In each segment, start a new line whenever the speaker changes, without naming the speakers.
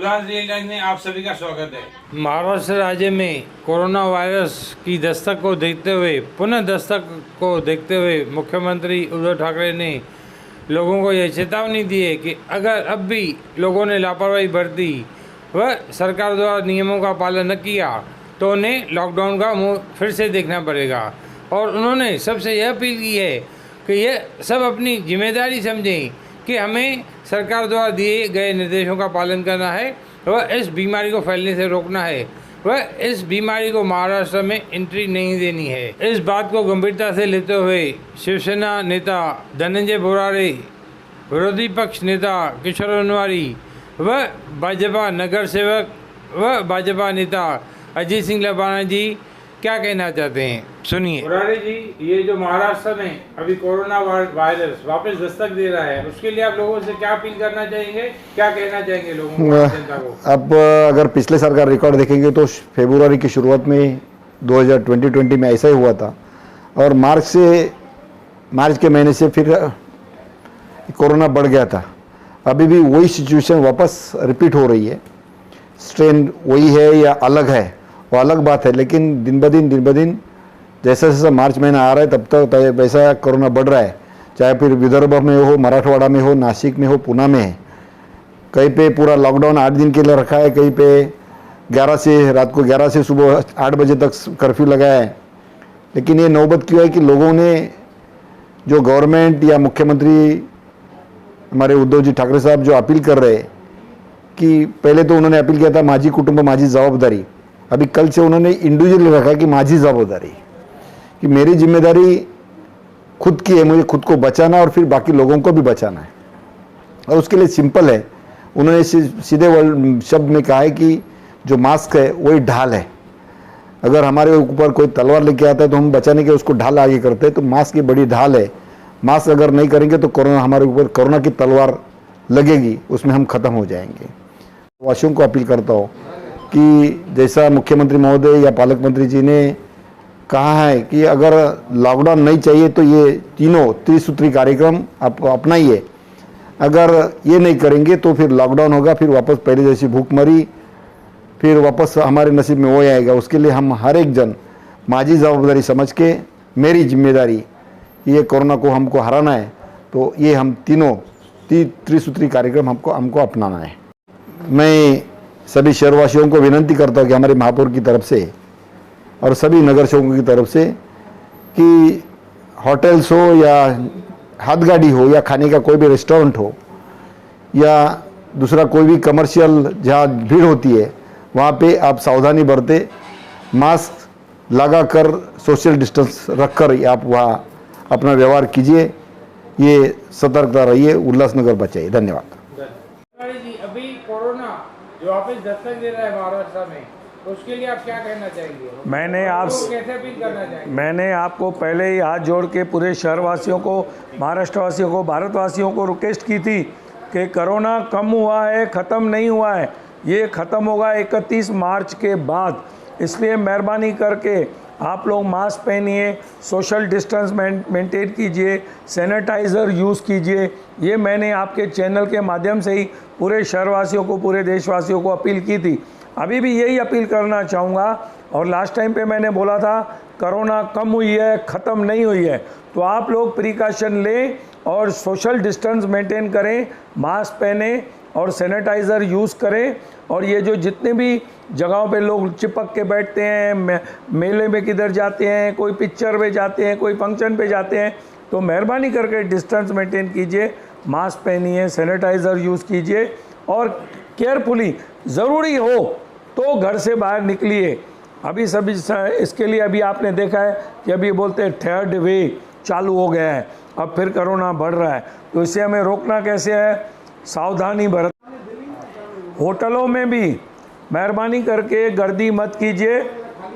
उल्लास real में आप सभी का स्वागत है।
महाराष्ट्र राज्य में कोरोना वायरस की दस्तक को देखते हुए मुख्यमंत्री उद्धव ठाकरे ने लोगों को यह चेतावनी दी है कि अगर अब भी लोगों ने लापरवाही बरती व सरकार द्वारा नियमों का पालन न किया तो उन्हें लॉकडाउन का मुंह फिर से देखना पड़ेगा। और उन्होंने सबसे यह अपील की है कि ये सब अपनी जिम्मेदारी समझें कि हमें सरकार द्वारा दिए गए निर्देशों का पालन करना है व इस बीमारी को फैलने से रोकना है व इस बीमारी को महाराष्ट्र में एंट्री नहीं देनी है। इस बात को गंभीरता से लेते हुए शिवसेना नेता धनंजय बोराडे, विरोधी पक्ष नेता किशोर अनवारी व भाजपा नगर सेवक व भाजपा नेता अजय सिंह लबाना जी क्या कहना चाहते हैं, सुनिए।
बोराडे जी, ये जो महाराष्ट्र में अभी कोरोना वायरस वापस दस्तक दे रहा है, उसके लिए आप लोगों से क्या अपील करना चाहेंगे, क्या कहना चाहेंगे लोगों को, जनता को?
अब अगर पिछले साल का रिकॉर्ड देखेंगे तो फरवरी की शुरुआत में 2020 में ऐसा ही हुआ था और मार्च के महीने से फिर कोरोना बढ़ गया था। अभी भी वही सिचुएशन वापस रिपीट हो रही है। स्ट्रेन वही है या अलग है वो अलग बात है, लेकिन दिन ब दिन जैसा जैसा मार्च महीना आ रहा है तब तक वैसा कोरोना बढ़ रहा है। चाहे फिर विदर्भ में हो, मराठवाड़ा में हो, नासिक में हो, पुणे में है। कहीं पे पूरा लॉकडाउन 8 दिन के लिए रखा है, कहीं पे रात को 11 से सुबह 8 बजे तक कर्फ्यू लगाया है। लेकिन ये नौबत क्यों है कि लोगों ने जो गवर्नमेंट या मुख्यमंत्री हमारे उद्धव जी ठाकरे साहब जो अपील कर रहे हैं कि पहले तो उन्होंने अपील किया था माझी कुटुंब माझी जवाबदारी, अभी कल से उन्होंने इंडिविजुअली रखा है कि माझी जवाबदारी, कि मेरी जिम्मेदारी खुद की है, मुझे खुद को बचाना और फिर बाकी लोगों को भी बचाना है। और उसके लिए सिंपल है, उन्होंने सीधे शब्द में कहा है कि जो मास्क है वही ढाल है। अगर हमारे ऊपर कोई तलवार लेके आता है तो हम बचाने के उसको ढाल आगे करते हैं, तो मास्क की बड़ी ढाल है। मास्क अगर नहीं करेंगे तो कोरोना हमारे ऊपर कोरोना की तलवार लगेगी, उसमें हम खत्म हो जाएंगे। वासियों को अपील करता हूँ कि जैसा मुख्यमंत्री महोदय या पालक मंत्री जी ने कहा है कि अगर लॉकडाउन नहीं चाहिए तो ये तीनों त्रिसूत्री कार्यक्रम आप अपनाइए। अगर ये नहीं करेंगे तो फिर लॉकडाउन होगा, फिर वापस पहले जैसी भूखमरी फिर वापस हमारे नसीब में वो आएगा। उसके लिए हम हर एक जन माझी जवाबदारी समझ के, मेरी जिम्मेदारी ये कोरोना को हमको हराना है, तो ये हम तीनों त्रिसूत्री कार्यक्रम हमको अपनाना है। मैं सभी शहरवासियों को विनती करता हूँ कि हमारे महापौर की तरफ से और सभी नगर सेवकों की तरफ से कि होटल्स हो या हाथगाड़ी हो या खाने का कोई भी रेस्टोरेंट हो या दूसरा कोई भी कमर्शियल जहाँ भीड़ होती है वहाँ पे आप सावधानी बरतें, मास्क लगाकर सोशल डिस्टेंस रखकर आप वहाँ अपना व्यवहार कीजिए। ये सतर्कता रहिए, उल्लासनगर बचाइए। धन्यवाद।
बोराडे जी, अभी कोरोना जो वापस दस्तक दे रहा है महाराष्ट्र में, उसके लिए आप क्या कहना चाहेंगे? कैसे अपील करना चाहेंगे?
मैंने आपको पहले ही हाथ जोड़ के पूरे शहरवासियों को, महाराष्ट्रवासियों को, भारतवासियों को रिक्वेस्ट की थी कि कोरोना कम हुआ है, ख़त्म नहीं हुआ है। ये ख़त्म होगा 31 मार्च के बाद। इसलिए मेहरबानी करके आप लोग मास्क पहनिए, सोशल डिस्टेंस मेंटेन कीजिए, सैनिटाइज़र यूज़ कीजिए। ये मैंने आपके चैनल के माध्यम से ही पूरे शहरवासियों को, पूरे देशवासियों को अपील की थी। अभी भी यही अपील करना चाहूँगा। और लास्ट टाइम पे मैंने बोला था कोरोना कम हुई है, ख़त्म नहीं हुई है, तो आप लोग प्रिकॉशन लें और सोशल डिस्टेंस मेंटेन करें, मास्क पहने और सैनिटाइज़र यूज़ करें। और ये जो जितने भी जगहों पे लोग चिपक के बैठते हैं, मेले में किधर जाते हैं, कोई पिक्चर पे जाते हैं, कोई फंक्शन पे जाते हैं, तो मेहरबानी करके डिस्टेंस मेंटेन कीजिए, मास्क पहनिए, सैनिटाइज़र यूज़ कीजिए और केयरफुली ज़रूरी हो तो घर से बाहर निकलिए। अभी सभी इसके लिए अभी आपने देखा है कि अभी बोलते हैं 3rd वेव चालू हो गया है, अब फिर कोरोना बढ़ रहा है, तो इसे हमें रोकना कैसे है? सावधानी बरत। होटलों में भी मेहरबानी करके गर्दी मत कीजिए,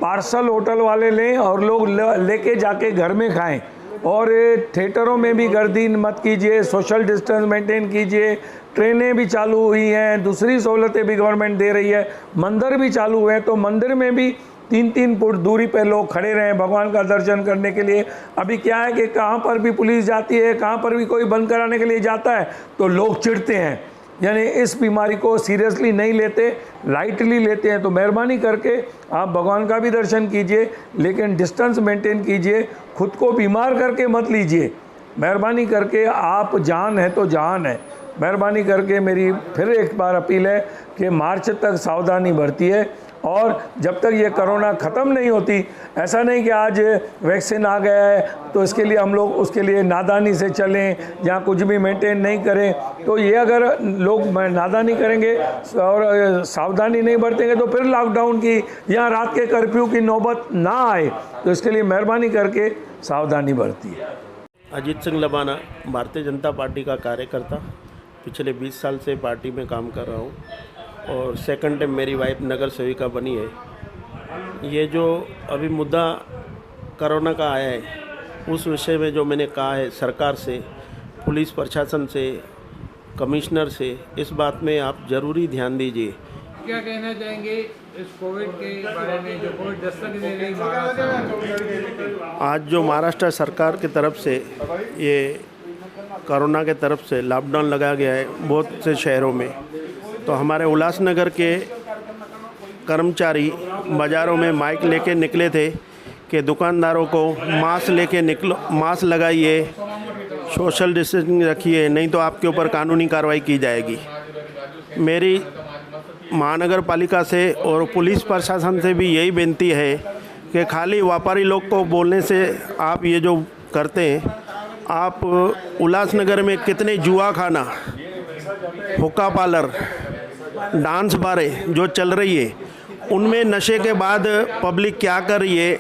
पार्सल होटल वाले लें और लोग लेके जाके घर में खाएं। और थिएटरों में भी गर्दी मत कीजिए, सोशल डिस्टेंस मेंटेन कीजिए। ट्रेनें भी चालू हुई हैं, दूसरी सहूलतें भी गवर्नमेंट दे रही है, मंदिर भी चालू हुए हैं, तो मंदिर में भी 3-3 फुट दूरी पे लोग खड़े रहें भगवान का दर्शन करने के लिए। अभी क्या है कि कहाँ पर भी पुलिस जाती है, कहाँ पर भी कोई बंद कराने के लिए जाता है तो लोग चिढ़ते हैं। यानी इस बीमारी को सीरियसली नहीं लेते, लाइटली लेते हैं। तो मेहरबानी करके आप भगवान का भी दर्शन कीजिए, लेकिन डिस्टेंस मेंटेन कीजिए, खुद को बीमार करके मत लीजिए। मेहरबानी करके, आप जान है तो जहान है। मेहरबानी करके मेरी फिर एक बार अपील है कि मार्च तक सावधानी बरती है, और जब तक ये कोरोना ख़त्म नहीं होती, ऐसा नहीं कि आज वैक्सीन आ गया है तो इसके लिए हम लोग उसके लिए नादानी से चलें या कुछ भी मेंटेन नहीं करें। तो ये अगर लोग नादानी करेंगे और सावधानी नहीं बरतेंगे तो फिर लॉकडाउन की या रात के कर्फ्यू की नौबत ना आए। तो इसके लिए मेहरबानी करके सावधानी बरती है।
अजीत सिंह लबाना, भारतीय जनता पार्टी का कार्यकर्ता, पिछले 20 साल से पार्टी में काम कर रहा हूँ और सेकंड टाइम मेरी वाइफ नगर सेविका बनी है। ये जो अभी मुद्दा कोरोना का आया है, उस विषय में जो मैंने कहा है सरकार से, पुलिस प्रशासन से, कमिश्नर से, इस बात में आप ज़रूरी ध्यान दीजिए।
क्या कहना चाहेंगे इस कोविड के बारे में, जो कोविड दस्तक दे रही महाराष्ट्र?
आज जो महाराष्ट्र सरकार की तरफ से ये कोरोना के तरफ से लॉकडाउन लगाया गया है बहुत से शहरों में, तो हमारे उल्लासनगर के कर्मचारी बाज़ारों में माइक लेके निकले थे कि दुकानदारों को मास्क लेके निकलो, मास्क लगाइए, सोशल डिस्टेंसिंग रखिए, नहीं तो आपके ऊपर कानूनी कार्रवाई की जाएगी। मेरी महानगर पालिका से और पुलिस प्रशासन से भी यही बेनती है कि खाली व्यापारी लोग को बोलने से आप ये जो करते हैं, आप उल्लासनगर में कितने जुआ खाना, हुक्का पार्लर, डांस बारें जो चल रही है, उनमें नशे के बाद पब्लिक क्या कर रही है,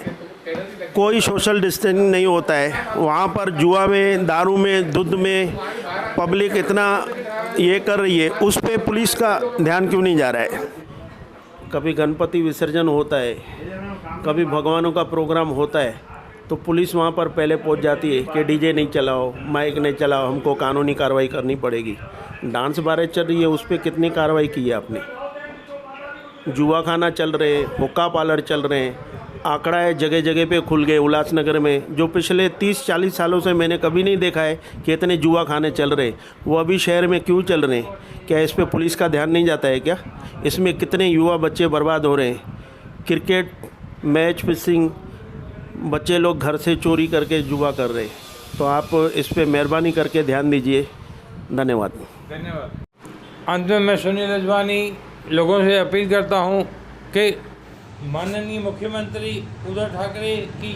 कोई सोशल डिस्टेंसिंग नहीं होता है। वहाँ पर जुआ में, दारू में, दूध में पब्लिक इतना ये कर रही है, उस पे पुलिस का ध्यान क्यों नहीं जा रहा है? कभी गणपति विसर्जन होता है, कभी भगवानों का प्रोग्राम होता है, तो पुलिस वहाँ पर पहले पहुँच जाती है कि डीजे नहीं चलाओ, माइक नहीं चलाओ, हमको कानूनी कार्रवाई करनी पड़ेगी। डांस बारें चल रही है, उस पर कितनी कार्रवाई की है आपने? जुआ खाना चल रहे, हुक्का पार्लर चल रहे हैं, आंकड़ा है जगह जगह पे खुल गए उल्लासनगर में, जो पिछले 30-40 सालों से मैंने कभी नहीं देखा है कि इतने जुआ खाने चल रहे, वो अभी शहर में क्यों चल रहे हैं? क्या इस पे पुलिस का ध्यान नहीं जाता है क्या? इसमें कितने युवा बच्चे बर्बाद हो रहे हैं। क्रिकेट मैच, फिशिंग, बच्चे लोग घर से चोरी करके जुआ कर रहे हैं। तो आप इस पे मेहरबानी करके ध्यान दीजिए। धन्यवाद।
धन्यवाद।
अंत में मैं सुनील लजवानी लोगों से अपील करता हूँ कि माननीय मुख्यमंत्री उद्धव ठाकरे की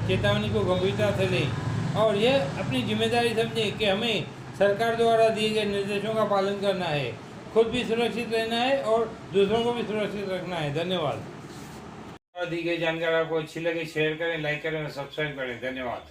चेतावनी को गंभीरता से लें और यह अपनी जिम्मेदारी समझें कि हमें सरकार द्वारा दिए गए निर्देशों का पालन करना है, खुद भी सुरक्षित रहना है और दूसरों को भी सुरक्षित रखना है। धन्यवाद। दी गई जानकारी आपको अच्छी लगी, शेयर करें, लाइक करें और सब्सक्राइब करें। धन्यवाद।